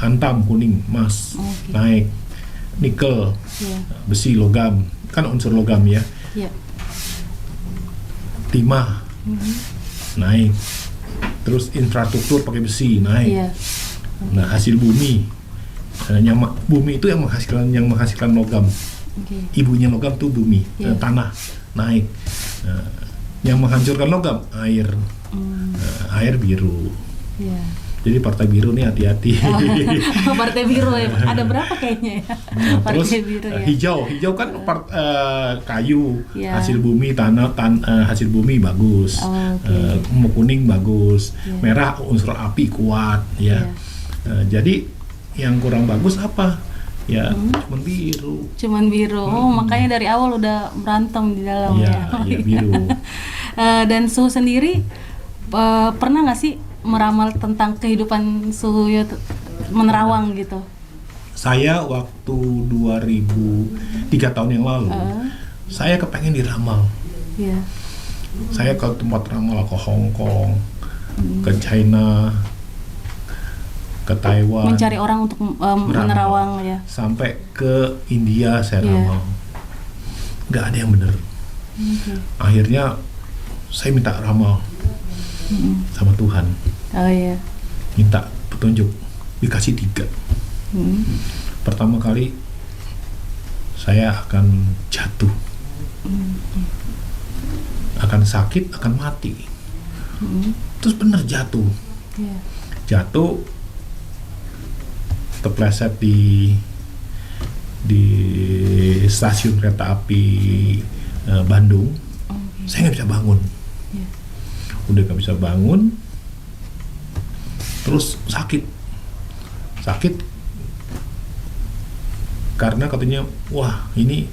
[SPEAKER 2] antam kuning, emas naik, nikel, besi logam, kan unsur logam ya.
[SPEAKER 1] Iya.
[SPEAKER 2] Timah naik, terus infrastruktur pakai besi naik. Nah hasil bumi, bumi itu yang menghasilkan logam. Ibunya logam tuh bumi, tanah naik. Yang menghancurkan logam air, air biru. Jadi partai biru nih hati-hati.
[SPEAKER 1] Partai biru ya, ada berapa kayaknya ya?
[SPEAKER 2] Terus biru, hijau kan kayu, hasil bumi hasil bumi bagus, kuning bagus, merah unsur api kuat ya. Jadi yang kurang bagus apa? Ya cuman biru. Makanya dari awal udah berantem di dalam ya. Biru. Dan Suhu sendiri pernah nggak sih meramal tentang kehidupan Suhu menerawang gitu? Saya waktu 3 tahun yang lalu, saya kepengen diramal. Saya ke tempat ramal, ke Hong Kong, ke China, ke Taiwan,
[SPEAKER 1] mencari orang untuk menerawang ya.
[SPEAKER 2] Sampai ke India saya ramal, nggak ada yang bener. Akhirnya saya minta ramal sama Tuhan. Minta petunjuk, dikasih 3. Pertama kali saya akan jatuh, akan sakit, akan mati. Terus bener jatuh. Terpleset di stasiun kereta api Bandung. Saya nggak bisa bangun. Udah nggak bisa bangun, terus sakit karena katanya wah ini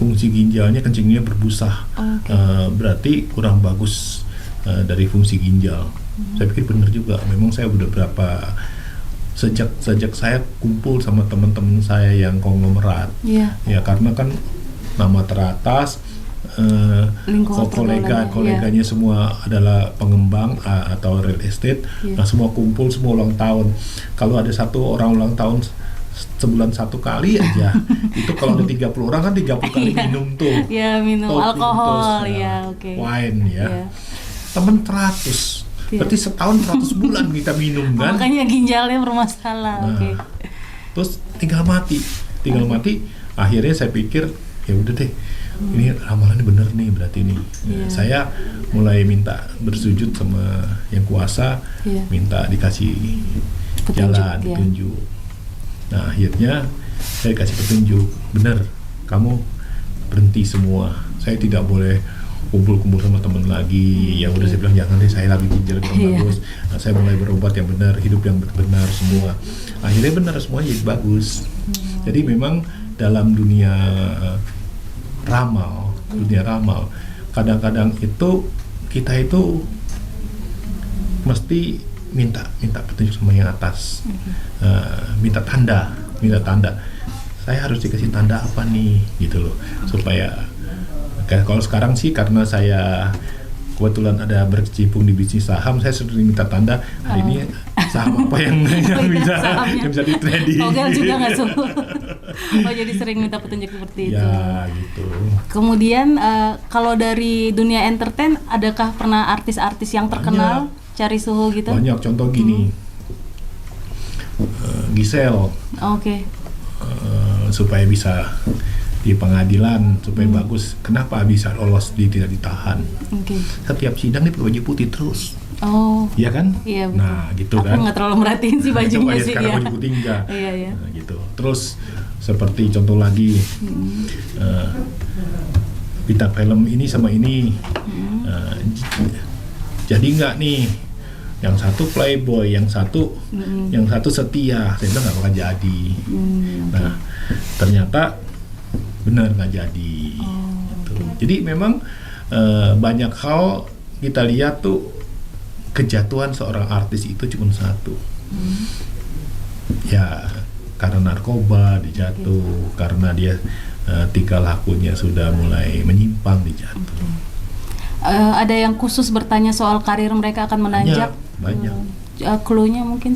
[SPEAKER 2] fungsi ginjalnya, kencingnya berbusa. Berarti kurang bagus dari fungsi ginjal. Saya pikir benar juga, memang saya udah berapa sejak saya kumpul sama teman-teman saya yang konglomerat, ya karena kan nama teratas, koleganya semua adalah pengembang atau real estate. Nah semua kumpul, semua ulang tahun. Kalau ada satu orang ulang tahun sebulan 1 kali aja, itu kalau ada 30 orang kan 30 kali minum tuh.
[SPEAKER 1] Minum alkohol,
[SPEAKER 2] wine ya. Temen 100. Berarti setahun 100 bulan kita minum kan.
[SPEAKER 1] Makanya ginjalnya bermasalah.
[SPEAKER 2] Terus tinggal mati. Akhirnya saya pikir ya udah deh, ini ramalannya bener nih berarti nih. Saya mulai minta bersujud sama yang kuasa, minta dikasih jalan, petunjuk. Nah akhirnya saya kasih petunjuk, bener kamu berhenti semua. Saya tidak boleh kumpul-kumpul sama teman lagi. Yang udah saya bilang jangan deh, saya lagi ginjal bagus. Nah, saya mulai berobat yang benar, hidup yang benar semua. Akhirnya benar semuanya jadi bagus. Jadi memang dalam dunia ramal, kadang-kadang itu kita itu mesti minta petunjuk sama yang atas, minta tanda. Saya harus dikasih tanda apa nih, gitu loh, supaya kalau sekarang sih karena saya kebetulan ada berkecimpung di bisnis saham, saya sering minta tanda hari ini saham apa yang bisa di trading.
[SPEAKER 1] Juga nggak semua. Jadi sering minta petunjuk seperti itu.
[SPEAKER 2] Ya gitu.
[SPEAKER 1] Kemudian kalau dari dunia entertain, adakah pernah artis-artis yang terkenal cari suhu gitu?
[SPEAKER 2] Banyak, contoh gini, Gisel, supaya bisa di pengadilan, supaya bagus. Kenapa bisa lolos tidak ditahan? Setiap sidang dia pakai baju putih terus. Iya kan?
[SPEAKER 1] Iya, betul.
[SPEAKER 2] Nah gitu
[SPEAKER 1] Aku
[SPEAKER 2] kan.
[SPEAKER 1] nggak terlalu merhatiin sih bajunya sih.
[SPEAKER 2] Sekarang baju putih enggak.
[SPEAKER 1] Iya.
[SPEAKER 2] Nah, gitu. Terus seperti contoh lagi, bintang film ini sama ini, jadi nggak nih? Yang satu playboy, yang satu setia. Saya bilang nggak bakal jadi. Nah ternyata benar nggak jadi. Gitu. Jadi memang banyak hal kita lihat tuh, kejatuhan seorang artis itu cuma satu. Ya karena narkoba dijatuh, karena dia tingkah lakunya sudah mulai menyimpang dijatuh.
[SPEAKER 1] Ada yang khusus bertanya soal karir mereka akan menanjak?
[SPEAKER 2] Banyak.
[SPEAKER 1] Clue-nya mungkin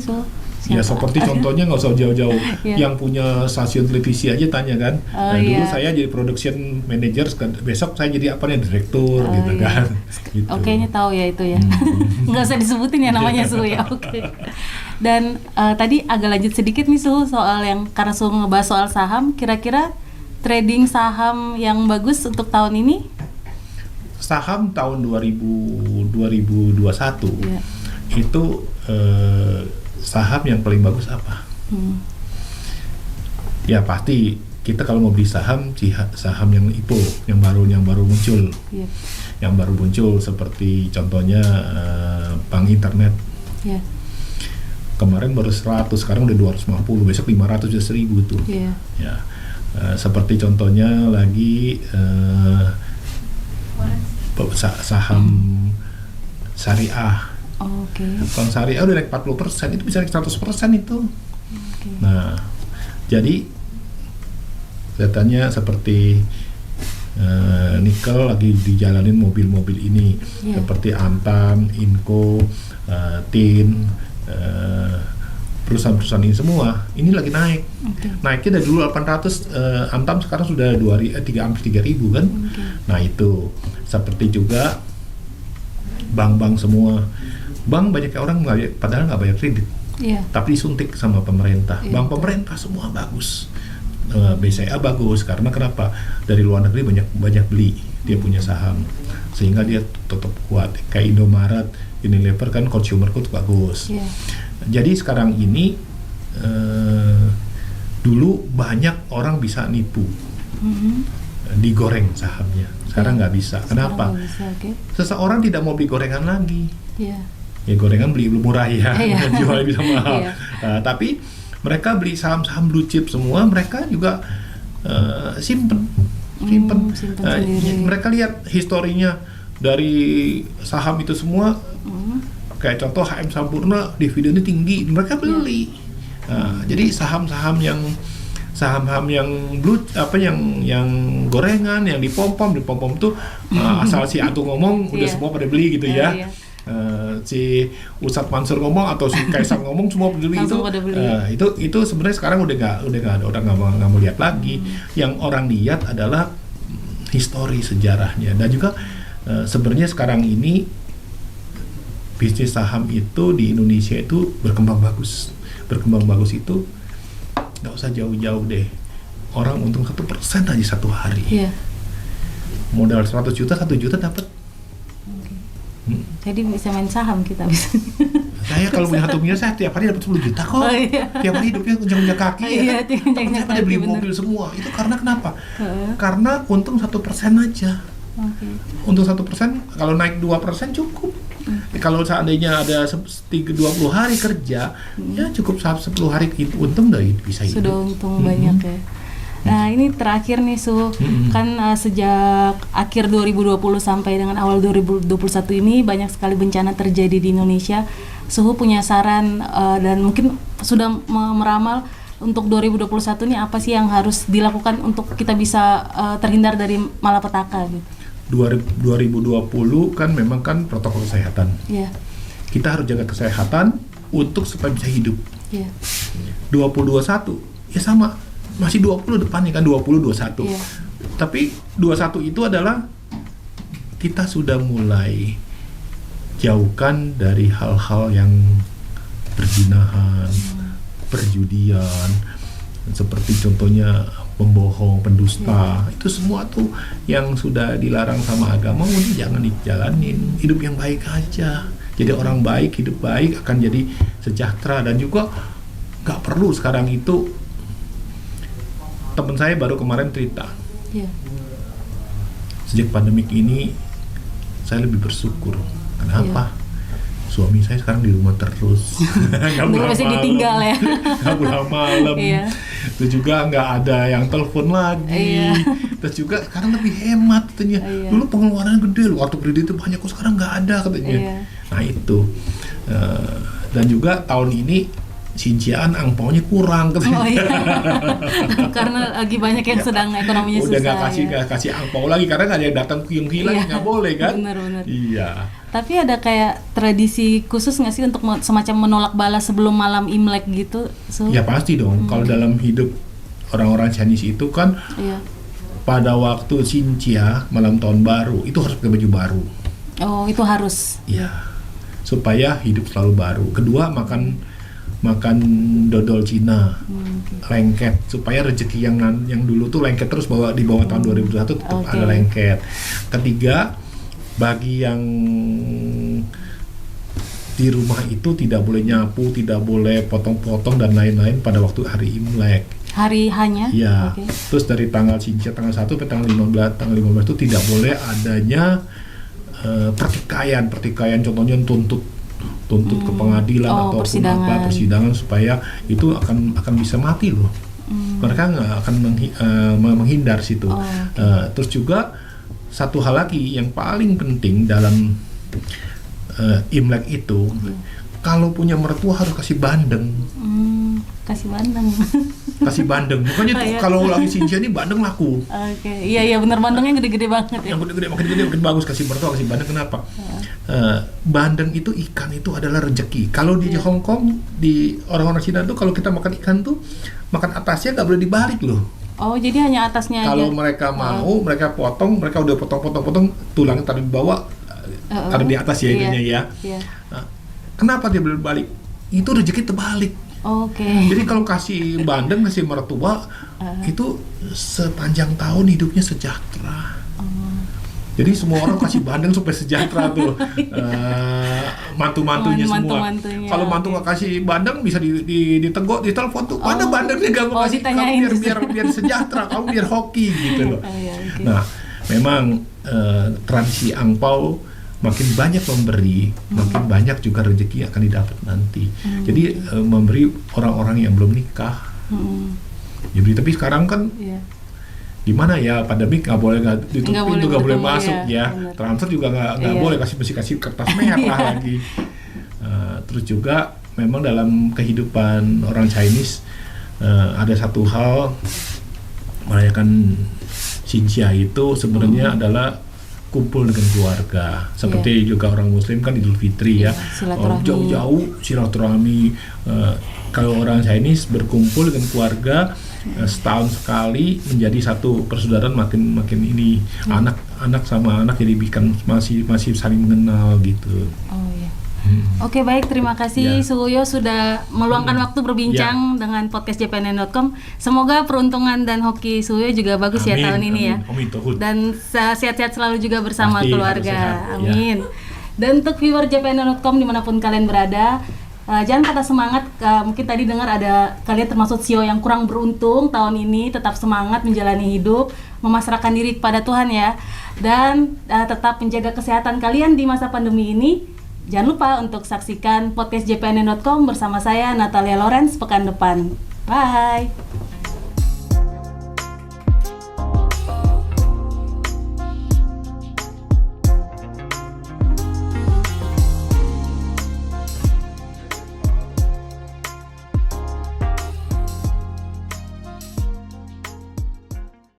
[SPEAKER 2] Ya seperti contohnya nggak usah jauh-jauh, yang punya stasiun televisi aja tanya kan. Dulu saya jadi production manager, besok saya jadi apa nih, direktur gitu kan. Gitu.
[SPEAKER 1] Oke, ini tahu ya itu ya. Nggak usah disebutin ya namanya Su ya. Oke. Dan tadi agak lanjut sedikit nih Su soal yang, karena Su ngebahas soal saham, kira-kira trading saham yang bagus untuk tahun ini?
[SPEAKER 2] Saham tahun 2021 itu saham yang paling bagus apa? Ya pasti kita kalau mau beli saham yang IPO, yang baru muncul, yang baru muncul seperti contohnya bank internet. Kemarin baru 100, sekarang udah 250, besok 500, udah 1000 tuh. Ya seperti contohnya lagi saham syariah. Bank syariah udah naik 40%, itu bisa naik 100% itu. Nah, jadi kelihatannya seperti nikel lagi dijalanin mobil-mobil ini, seperti Antam, Inco, Tin, perusahaan-perusahaan ini semua, ini lagi naik. Naiknya dari dulu 800, Antam sekarang sudah 3.000 kan. Nah itu, seperti juga bank-bank semua. Bank banyak orang padahal nggak bayar kredit, tapi disuntik sama pemerintah. Bank pemerintah semua bagus, BCA bagus, karena kenapa? Dari luar negeri banyak beli, dia punya saham, sehingga dia tetap kuat. Kayak Indomaret, Unilever kan consumer good bagus. Jadi sekarang ini dulu banyak orang bisa nipu, digoreng sahamnya. Sekarang nggak bisa. Kenapa? Seseorang tidak mau beli gorengan lagi. Ya gorengan beli murah ya, jual bisa mahal. Tapi mereka beli saham-saham blue chip semua, mereka juga simpen. Mereka lihat historinya dari saham itu semua. Kayak contoh HM Sampurna, dividennya tinggi, mereka beli. Jadi saham-saham yang blue yang gorengan, yang dipom-pom tuh asal si Atu ngomong udah semua pada beli gitu ya. Si Ustadz Mansur ngomong atau si Kaisang ngomong semua beli itu sebenarnya sekarang udah nggak ada orang nggak mau lihat lagi. Yang orang lihat adalah histori sejarahnya, dan juga sebenarnya sekarang ini bisnis saham itu di Indonesia itu berkembang bagus itu nggak usah jauh-jauh deh, orang untung 1% aja satu hari. Modal 100 juta, 1 juta dapat.
[SPEAKER 1] Jadi bisa main saham kita bisa.
[SPEAKER 2] Saya kalau punya 1 miliar, saya tiap hari dapat 10 juta kok. Tiap hari hidupnya kunjang-kunjang kaki ya. Teman saya pada beli mobil semua. Itu karena kenapa? Karena untung 1% aja. Untung 1%, kalau naik 2% cukup. Kalau seandainya ada 20 hari kerja, ya cukup 10 hari untung udah bisa hidup.
[SPEAKER 1] Sudah untung banyak ya. Nah ini terakhir nih Su, kan sejak akhir 2020 sampai dengan awal 2021 ini banyak sekali bencana terjadi di Indonesia. Suhu punya saran dan mungkin sudah meramal untuk 2021 ini apa sih yang harus dilakukan untuk kita bisa terhindar dari malapetaka gitu?
[SPEAKER 2] 2020 kan memang kan protokol kesehatan. Kita harus jaga kesehatan untuk supaya bisa hidup. 2021 ya sama. Masih 20 depannya kan, 2021. Tapi 21 itu adalah kita sudah mulai jauhkan dari hal-hal yang perzinahan, perjudian, seperti contohnya pembohong, pendusta. Itu semua tuh yang sudah dilarang sama agama, udah jangan dijalanin. Hidup yang baik aja. Jadi orang baik, hidup baik akan jadi sejahtera. Dan juga nggak perlu sekarang itu. Teman saya baru kemarin cerita, sejak pandemik ini saya lebih bersyukur. Kenapa? Suami saya sekarang di rumah terus, nggak pulang
[SPEAKER 1] masih
[SPEAKER 2] malam,
[SPEAKER 1] ditinggal ya,
[SPEAKER 2] nggak pulang malam. Terus juga nggak ada yang telepon lagi. Terus juga sekarang lebih hemat katanya. Dulu pengeluaran gede, kartu kredit itu banyak, kok sekarang nggak ada katanya. Nah itu, dan juga tahun ini sinciaan angpaunya kurang katanya.
[SPEAKER 1] Karena lagi banyak yang sedang ekonominya susah.
[SPEAKER 2] Udah nggak kasih angpau lagi karena nggak ada yang datang kuyung lagi, nggak boleh kan?
[SPEAKER 1] Benar.
[SPEAKER 2] Iya.
[SPEAKER 1] Tapi ada kayak tradisi khusus nggak sih untuk semacam menolak balas sebelum malam Imlek gitu?
[SPEAKER 2] Ya pasti dong. Kalau dalam hidup orang-orang Chinese itu kan, pada waktu Xinjia malam tahun baru itu harus pakai baju baru.
[SPEAKER 1] Oh, itu harus.
[SPEAKER 2] Iya. Supaya hidup selalu baru. Kedua, makan dodol Cina, lengket, supaya rezeki yang dulu tuh lengket terus di bawah tahun 2021 tetap ada lengket. Ketiga, bagi yang di rumah itu tidak boleh nyapu, tidak boleh potong-potong dan lain-lain pada waktu hari Imlek.
[SPEAKER 1] Hari hanya?
[SPEAKER 2] Iya. Terus dari tanggal Xinjia tanggal 1 sampai tanggal 15 itu tidak boleh adanya pertikaian contohnya tuntut ke pengadilan ataupun persidangan supaya itu akan bisa mati loh. Mereka nggak akan menghindar situ. Terus juga satu hal lagi yang paling penting dalam Imlek itu, kalau punya mertua harus kasih bandeng. Kasih bandeng. Makanya kalau lagi Xinjia ini bandeng laku.
[SPEAKER 1] Iya benar, bandengnya gede-gede banget ya.
[SPEAKER 2] Yang gede-gede makin bagus, kasih mertua kasih bandeng. Kenapa? Bandeng itu, ikan itu adalah rezeki. Kalau di Hong Kong, di orang-orang Cina tuh kalau kita makan ikan tuh makan atasnya nggak boleh dibalik loh.
[SPEAKER 1] Oh, jadi hanya atasnya aja.
[SPEAKER 2] Kalau mereka mau, mereka potong, mereka udah potong tulangnya taruh di bawah, taruh di atas ya itunya ya. Nah, kenapa dia boleh balik? Itu rezeki terbalik. Jadi kalau kasih bandeng, kasih mertua, itu sepanjang tahun hidupnya sejahtera. Jadi semua orang kasih bandeng supaya sejahtera tuh. Mantu-mantunya semua. Kalau mantu nggak kasih bandeng bisa ditegur, ditelepon tuh. Mana bandengnya nggak mau kasih? Kamu biar sejahtera, kamu biar hoki gitu loh. Nah, memang tradisi angpau makin banyak memberi, makin banyak juga rezeki akan didapat nanti. Jadi memberi orang-orang yang belum nikah. Jadi tapi sekarang kan gimana ya, pandemi nggak boleh, ditutup pintu nggak boleh masuk ya. Transfer juga nggak boleh, kasih kertas merah lagi. Terus juga memang dalam kehidupan orang Chinese ada satu hal, merayakan Xinjia itu sebenarnya adalah kumpul dengan keluarga, seperti juga orang Muslim kan Idul Fitri ya, jauh-jauh silaturahmi. Kalau orang Chinese berkumpul dengan keluarga setahun sekali menjadi satu persaudaraan, makin ini anak sama anak jadi masih saling mengenal gitu.
[SPEAKER 1] Oke, baik, terima kasih Suwoyo sudah meluangkan waktu berbincang dengan podcast JPNN.com. Semoga peruntungan dan hoki Suwoyo juga bagus tahun ini ya. Dan sehat-sehat selalu juga bersama keluarga. Amin. Dan untuk viewer JPNN.com dimanapun kalian berada, jangan patah semangat. Mungkin tadi dengar ada kalian termasuk CEO yang kurang beruntung tahun ini. Tetap semangat menjalani hidup, memasrahkan diri kepada Tuhan ya. Dan tetap menjaga kesehatan kalian di masa pandemi ini. Jangan lupa untuk saksikan podcast JPNN.com bersama saya Natalia Lorenz pekan depan. Bye.